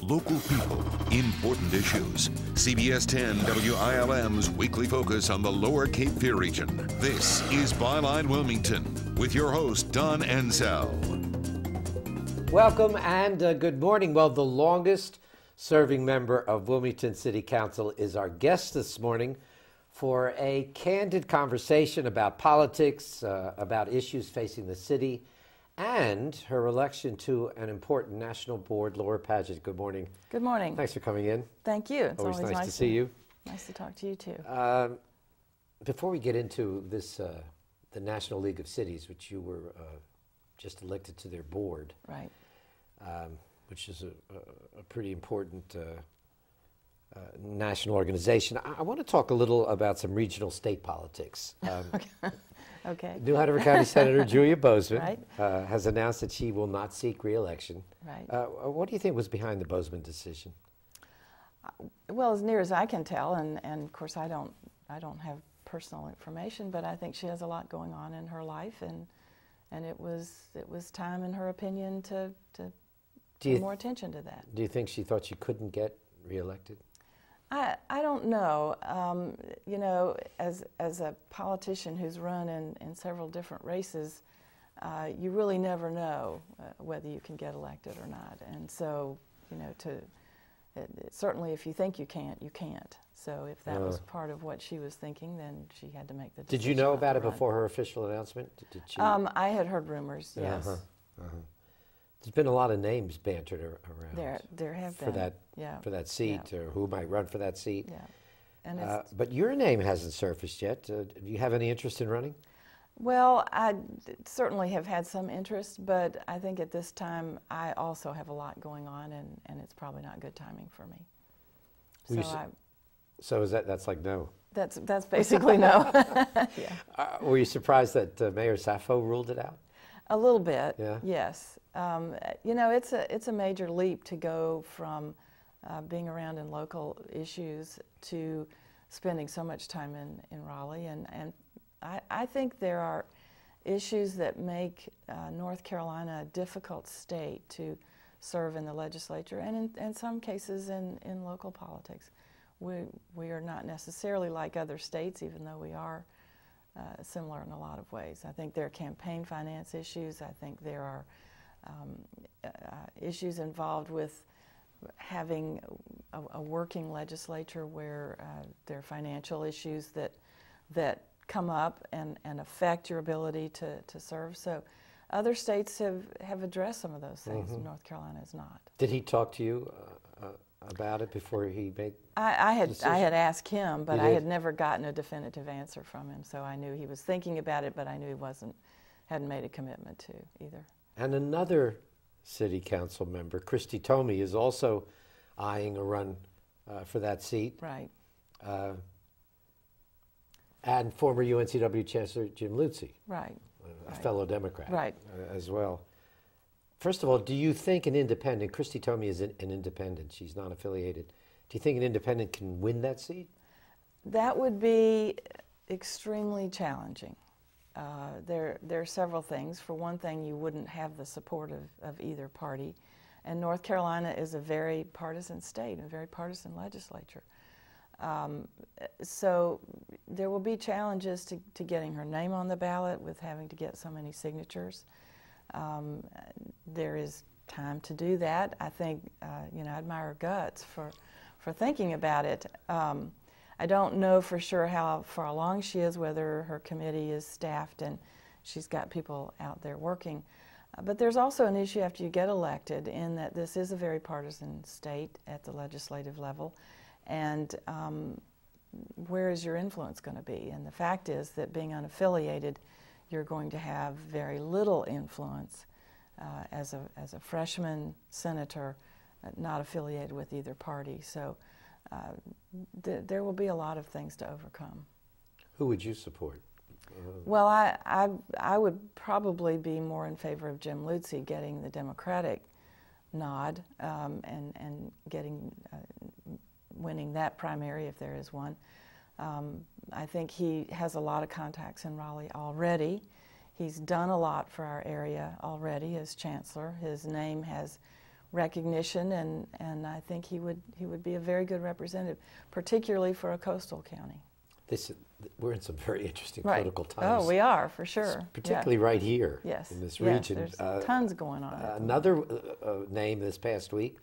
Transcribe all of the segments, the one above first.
Local people, important issues. CBS 10 WILM's weekly focus on the Lower Cape Fear region. This is Byline Wilmington with your host, Don Ansell. Welcome and good morning. Well, the longest serving member of Wilmington City Council is our guest this morning for a candid conversation about politics, about issues facing the city, and her election to an important national board. Laura Padgett, good morning. Good morning. Thanks for coming in. Thank you. It's always nice to see you. Nice to talk to you too. Before we get into this, the National League of Cities, which you were just elected to their board, right? Which is a pretty important national organization. I want to talk a little about some regional state politics. Okay. New Hanover County Senator Julia Bozeman Right. Has announced that she will not seek re-election. Right. What do you think was behind the Bozeman decision? Well, as near as I can tell, and of course I don't have personal information, but I think she has a lot going on in her life, and it was time, in her opinion, to pay more attention to that. Do you think she thought she couldn't get re-elected? I don't know. You know, as a politician who's run in several different races, you really never know whether you can get elected or not. And so, you know, certainly if you think you can't, you can't. So if that was part of what she was thinking, then she had to make the decision. Did you know about it before her official announcement? Did she? I had heard rumors, yes. There's been a lot of names bantered around. There have been. For that seat, or who might run for that seat. Yeah. And but your name hasn't surfaced yet. Do you have any interest in running? Well, I certainly have had some interest, but I think at this time I also have a lot going on, and it's probably not good timing for me. So is that's like no? That's basically no. Yeah. Were you surprised that Mayor Sappho ruled it out? A little bit, yeah. Yes. You know, it's a major leap to go from being around in local issues to spending so much time in Raleigh, and I think there are issues that make North Carolina a difficult state to serve in the legislature, and in some cases in local politics. We are not necessarily like other states, even though we are similar in a lot of ways. I think there are campaign finance issues. I think there are issues involved with having a working legislature where there are financial issues that come up and affect your ability to serve. So other states have addressed some of those things. North Carolina has not. Did he talk to you about it before he made I had decision? I had asked him, but I had never gotten a definitive answer from him. So I knew he was thinking about it, but I knew he hadn't made a commitment to either. And another city council member, Christy Tomey, is also eyeing a run for that seat. Right. And former UNCW Chancellor Jim Lutze. Right. A fellow Democrat. Right. As well. First of all, do you think an independent, Christy Tomey is an independent, she's not affiliated, do you think an independent can win that seat? That would be extremely challenging. There are several things. For one thing, you wouldn't have the support of either party. And North Carolina is a very partisan state, a very partisan legislature. So there will be challenges to getting her name on the ballot with having to get so many signatures. There is time to do that. I think, you know, I admire her guts for thinking about it. I don't know for sure how far along she is, whether her committee is staffed and she's got people out there working. But there's also an issue after you get elected, in that this is a very partisan state at the legislative level. And where is your influence going to be? And the fact is that being unaffiliated, you're going to have very little influence as a freshman senator, not affiliated with either party. So there will be a lot of things to overcome. Who would you support? Well, I would probably be more in favor of Jim Lutze getting the Democratic nod and getting winning that primary if there is one. I think he has a lot of contacts in Raleigh already. He's done a lot for our area already as chancellor. His name has recognition, and I think he would be a very good representative, particularly for a coastal county. We're in some very interesting Right. political times. Oh, we are, for sure. Particularly right here Yes. in this Yes, region. there's tons going on. Another name this past week,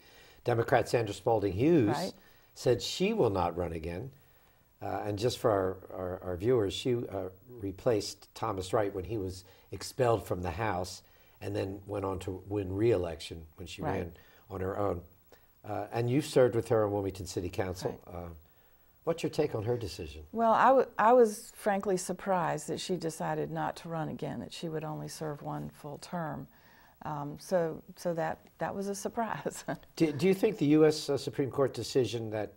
Democrat Sandra Spalding Hughes, Right. said she will not run again. And just for our viewers, she replaced Thomas Wright when he was expelled from the House and then went on to win re-election when she Right. ran on her own. And you served with her on Wilmington City Council. Right. What's your take on her decision? Well, I was frankly surprised that she decided not to run again, that she would only serve one full term. So that was a surprise. Do you think the U.S. Supreme Court decision that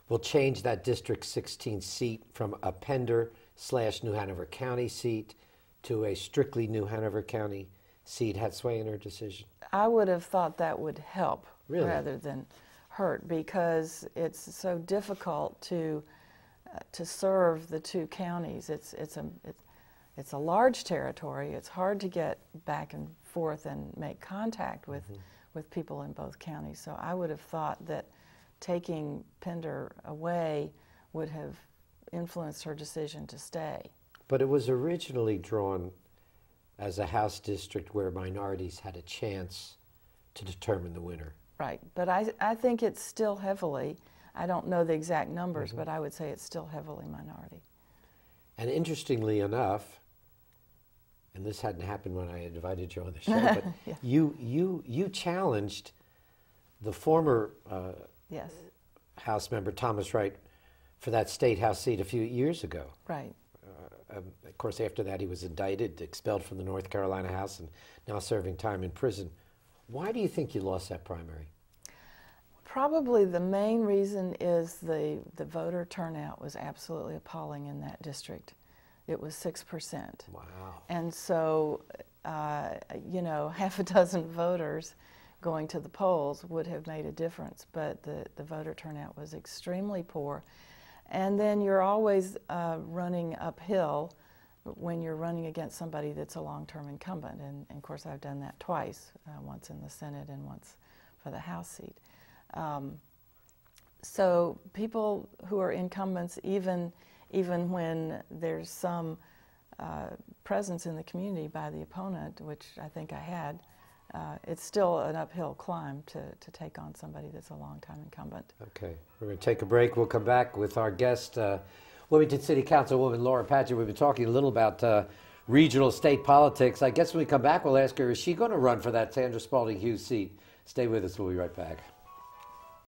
will change that District 16 seat from a Pender/New Hanover County seat to a strictly New Hanover County seat had sway in her decision? I would have thought that would help Really? rather than hurt, because it's so difficult to serve the two counties. It's a large territory. It's hard to get back and forth and make contact with people in both counties. So I would have thought that taking Pender away would have influenced her decision to stay. But it was originally drawn as a House district where minorities had a chance to determine the winner. Right, but I think it's still heavily, I don't know the exact numbers, but I would say it's still heavily minority. And interestingly enough, and this hadn't happened when I invited you on the show, but Yeah. you challenged the former Yes, House member Thomas Wright for that state House seat a few years ago. right. Of course, after that, he was indicted, expelled from the North Carolina House, and now serving time in prison. Why do you think you lost that primary? Probably the main reason is the voter turnout was absolutely appalling in that district. It was 6%. Wow. And so, you know, half a dozen voters going to the polls would have made a difference, but the voter turnout was extremely poor. And then you're always running uphill when you're running against somebody that's a long-term incumbent. And of course, I've done that twice, once in the Senate and once for the House seat. So people who are incumbents, even when there's some presence in the community by the opponent, which I think I had, it's still an uphill climb to take on somebody that's a long-time incumbent. Okay, we're going to take a break. We'll come back with our guest, Wilmington City Councilwoman Laura Padgett. We've been talking a little about regional state politics. I guess when we come back, we'll ask her, is she going to run for that Sandra Spalding Hughes seat? Stay with us. We'll be right back.